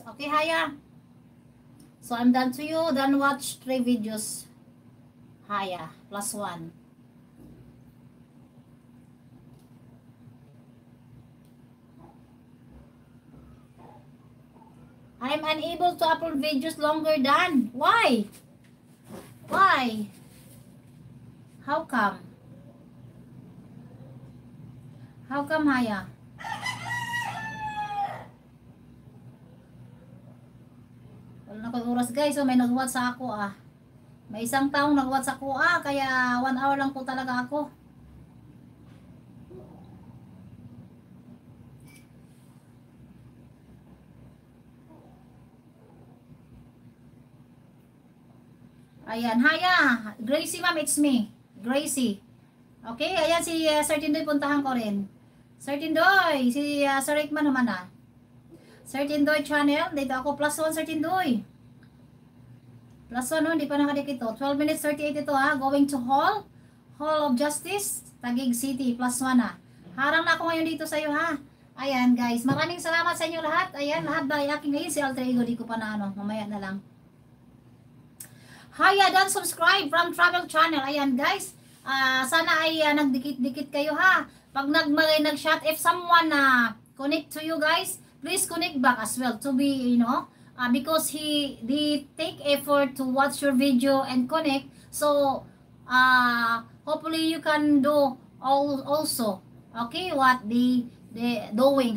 Okay, Haya? So, I'm done to you. Then watch 3 videos. Haya, +1. I'm unable to upload videos longer than. Why? Why? How come? How come, Haya? Wala na ko oras guys. So, may nag-watch sa ako May isang taong nag-watch ako kaya 1 hour lang po talaga ako. Ayan, Haya. Gracie, ma'am, it's me. Gracie. Okay, ayan si Sir Tindoy, puntahan ko rin. Sir Tindoy, si Sir Rickman naman Sir Tindoy channel, dito ako +1 Sir Tindoy. +1 hindi pa nakadikit to. 12 minutes 38 ito going to Hall of Justice, Taguig City, +1 Harang na ako ngayon dito sa iyo Ayan guys, maraming salamat sa inyo lahat. Ayan, lahat ba aking ngayon si Alter Ego, di ko pa na mamaya na lang. Haya, don't subscribe from Travel Channel. Ayan guys, sana ay nagdikit-dikit kayo Pag nag-shot, if someone connect to you guys, please connect back as well to be, because they take effort to watch your video and connect. So, hopefully you can do also. Okay, what they doing,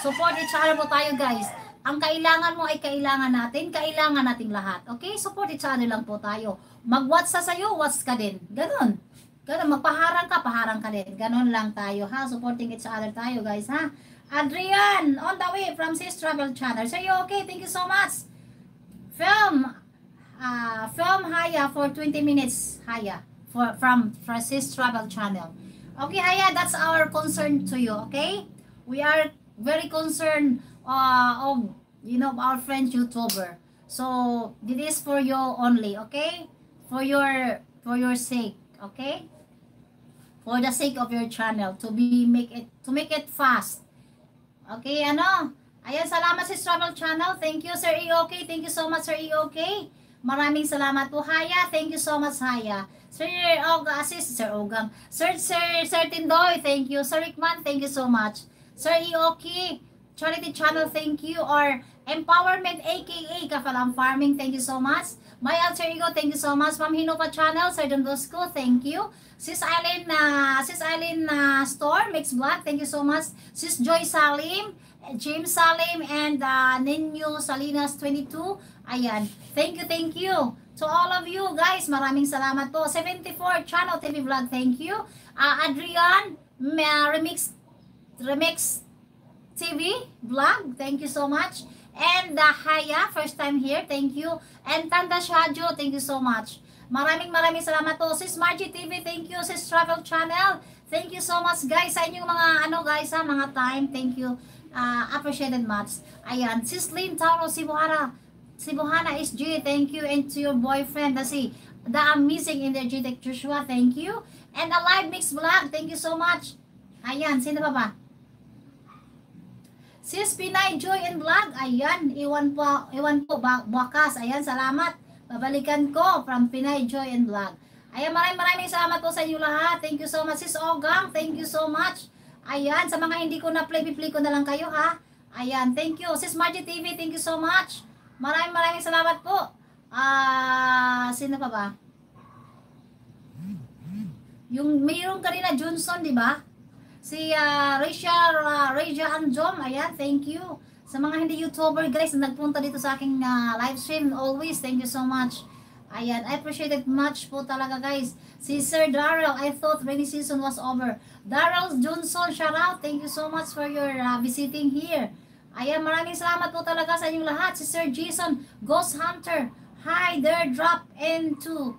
Support each other po tayo guys. Ang kailangan mo ay kailangan nating lahat. Okay? Support each other lang po tayo. Mag-watch sa'yo, watch ka din. Ganon. Magpaharang ka, paharang ka din. Ganon lang tayo, Supporting each other tayo, guys, Adrian, on the way from Sis Travel Channel. So, you okay? Thank you so much. Film Haya for 20 minutes, Haya. From Sis Travel Channel. Okay, Haya, that's our concern to you, okay? We are very concerned of our friend YouTuber. So this is for you only, okay? For your sake, okay? For the sake of your channel to make it fast. Okay, Ayan, salamat sa Travel Channel. Thank you, Sir EOK. Thank you so much, Sir EOK. Maraming salamat po, Haya. Thank you so much, Haya. Sir Tindoy, thank you. Sir Rickman, thank you so much. Sir EOK, Charity Channel, thank you. Or Empowerment aka Kafalam Farming, thank you so much. My Alter Ego, thank you so much. Ma'am Hinopa Channel, Sir Don Bosco, thank you. Sis Eileen Store, Mix Black, thank you so much. Sis Joy Salim, James Salim, and Ninyo Salinas 22. Ayan, thank you. To all of you guys, maraming salamat po. 74 Channel TV Vlog, thank you. Adrian, Remix TV Vlog, thank you so much. And Haya, first time here, thank you. And Tanda Shadjo, thank you so much. Maraming salamat po. Sis Margie TV, thank you. Sis Travel Channel, thank you so much guys sa inyong mga mga time, thank you. Appreciated much. Ayan, Sis Lynn Tauro Sibuhana SG, thank you. And to your boyfriend, the amazing energetic Joshua, thank you. And Alive Mix Vlog, thank you so much. Ayan, sino ba? Sis Pinay Joy and Vlog, ayan, iwan po bukas. Ayan, salamat. Babalikan ko from Pinay Joy and Vlog. Ayan, maraming salamat po sa inyo lahat. Thank you so much. Sis Ogang, thank you so much. Ayan, sa mga hindi ko na play ko na lang kayo Ayan, thank you. Sis Margie TV, thank you so much. Maraming salamat po. Sino pa ba? Yung mayroong kanina Johnson, di ba? Si Reja Anjom, ayan, thank you. Sa mga hindi YouTuber guys na nagpunta dito sa aking live stream, always, thank you so much. Ayan, I appreciate it much po talaga guys. Si Sir Darrell, I thought rainy season was over. Darrell Johnson, shout out, thank you so much for your visiting here. Ayan, maraming salamat po talaga sa inyong lahat. Si Sir Jason, Ghost Hunter, hi there, drop into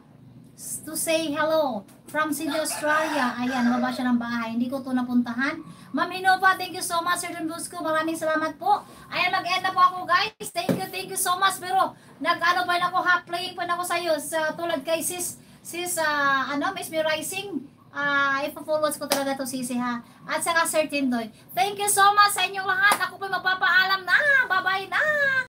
to say hello from Sydney, Australia. Ayan, baba siya ng bahay. Hindi ko to napuntahan. Ma'am Hinova, thank you so much. Sir Don Bosco, maraming salamat po. Ayan, mag-end na po ako guys. Thank you so much. Pero, nag-ano pa na ako, playing pa na ako sa iyo. Tulad kay Miss Me Rising. Ipo-forward ko talaga to sisi At saka Sir Tindoy. Thank you so much sa inyong lahat. Ako po magpapaalam na. Bye-bye na.